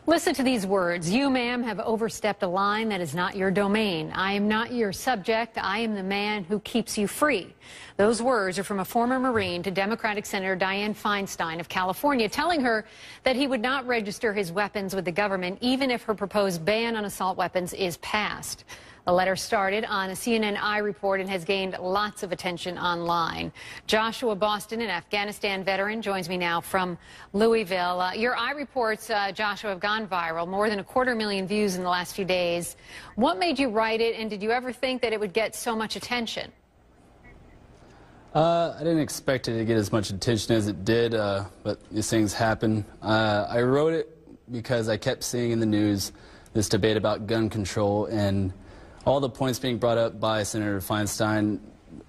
Listen to these words. You, ma'am, have overstepped a line that is not your domain. I am not your subject. I am the man who keeps you free. Those words are from a former Marine to Democratic Senator Dianne Feinstein of California, telling her that he would not register his weapons with the government even if her proposed ban on assault weapons is passed. The letter started on a CNN iReport and has gained lots of attention online. Joshua Boston, an Afghanistan veteran, joins me now from Louisville. Your iReports, Joshua, have gone viral, more than 250,000 views in the last few days. What made you write it, and did you ever think that it would get so much attention? I didn't expect it to get as much attention as it did, but these things happen. I wrote it because I kept seeing in the news this debate about gun control, and all the points being brought up by Senator Feinstein,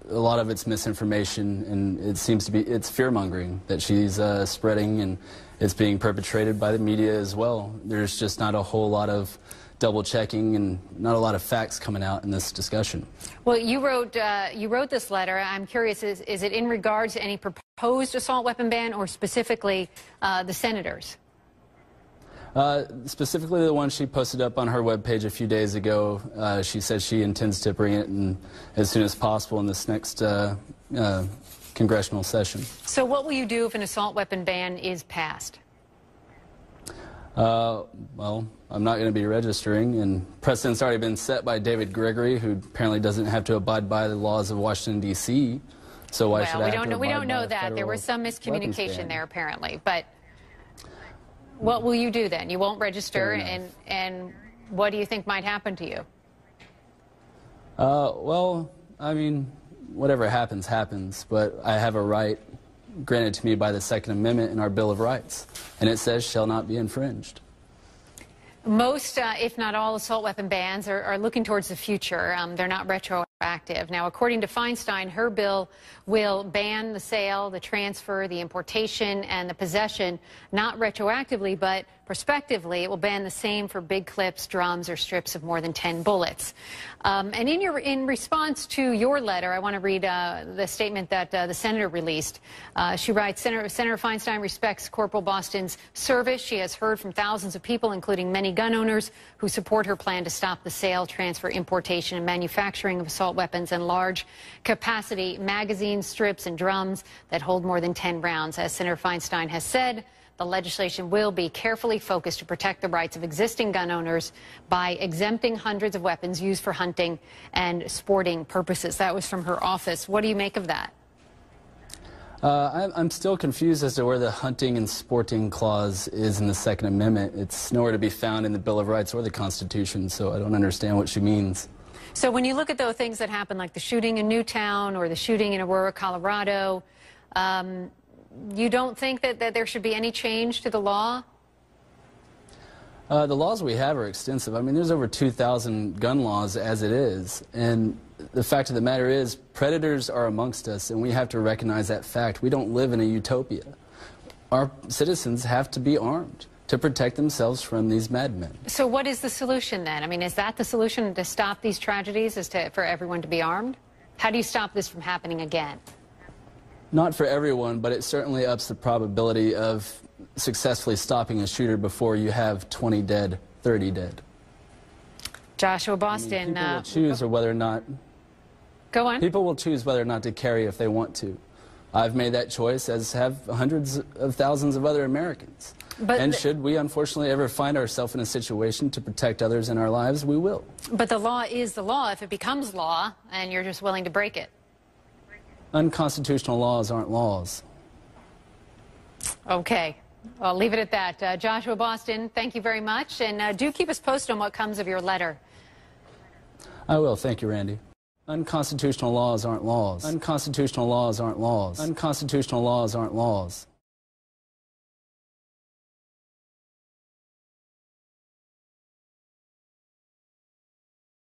a lot of it's misinformation, and it seems to be, it's fear-mongering that she's spreading, and it's being perpetrated by the media as well. There's just not a whole lot of double-checking and not a lot of facts coming out in this discussion. Well, you wrote this letter. I'm curious, is it in regards to any proposed assault weapon ban or specifically the senators? Specifically the one she posted up on her webpage a few days ago. She says she intends to bring it in as soon as possible in this next congressional session. So what will you do if an assault weapon ban is passed? Well, I'm not going to be registering, and precedent's already been set by David Gregory, who apparently doesn't have to abide by the laws of Washington, D.C., so why should I have to abide by we don't know that. There was some miscommunication there, apparently, but what will you do then? You won't register, and what do you think might happen to you? Well, I mean, whatever happens, happens, but I have a right granted to me by the Second Amendment in our Bill of Rights, and it says shall not be infringed. Most, if not all, assault weapon bans are looking towards the future. They're not retroactive. Now, according to Feinstein, her bill will ban the sale, the transfer, the importation, and the possession, not retroactively, but prospectively. It will ban the same for big clips, drums, or strips of more than 10 bullets. And in response to your letter, I want to read the statement that the senator released. She writes, Senator Feinstein respects Corporal Boston's service. She has heard from thousands of people, including many gun owners, who support her plan to stop the sale, transfer, importation, and manufacturing of assault weapons and large-capacity magazines, strips, and drums that hold more than 10 rounds. As Senator Feinstein has said, the legislation will be carefully focused to protect the rights of existing gun owners by exempting hundreds of weapons used for hunting and sporting purposes. That was from her office. What do you make of that? I'm still confused as to where the hunting and sporting clause is in the Second Amendment. It's nowhere to be found in the Bill of Rights or the Constitution, so I don't understand what she means. So when you look at those things that happen, like the shooting in Newtown or the shooting in Aurora, Colorado, you don't think that there should be any change to the law? The laws we have are extensive. I mean, there's over 2,000 gun laws as it is, and the fact of the matter is predators are amongst us, and we have to recognize that fact. We don't live in a utopia. Our citizens have to be armed to protect themselves from these madmen. So what is the solution then? I mean, is that the solution to stop these tragedies, for everyone to be armed? How do you stop this from happening again? Not for everyone, but it certainly ups the probability of successfully stopping a shooter before you have 20 dead, 30 dead. Joshua Boston. People will choose or whether or not. Go on. People will choose whether or not to carry if they want to. I've made that choice, as have hundreds of thousands of other Americans. And should we unfortunately ever find ourselves in a situation to protect others in our lives, we will. But the law is the law if it becomes law and you're just willing to break it. Unconstitutional laws aren't laws. Okay. I'll leave it at that. Joshua Boston, thank you very much. And do keep us posted on what comes of your letter. I will. Thank you, Randy. Unconstitutional laws aren't laws. Unconstitutional laws aren't laws. Unconstitutional laws aren't laws.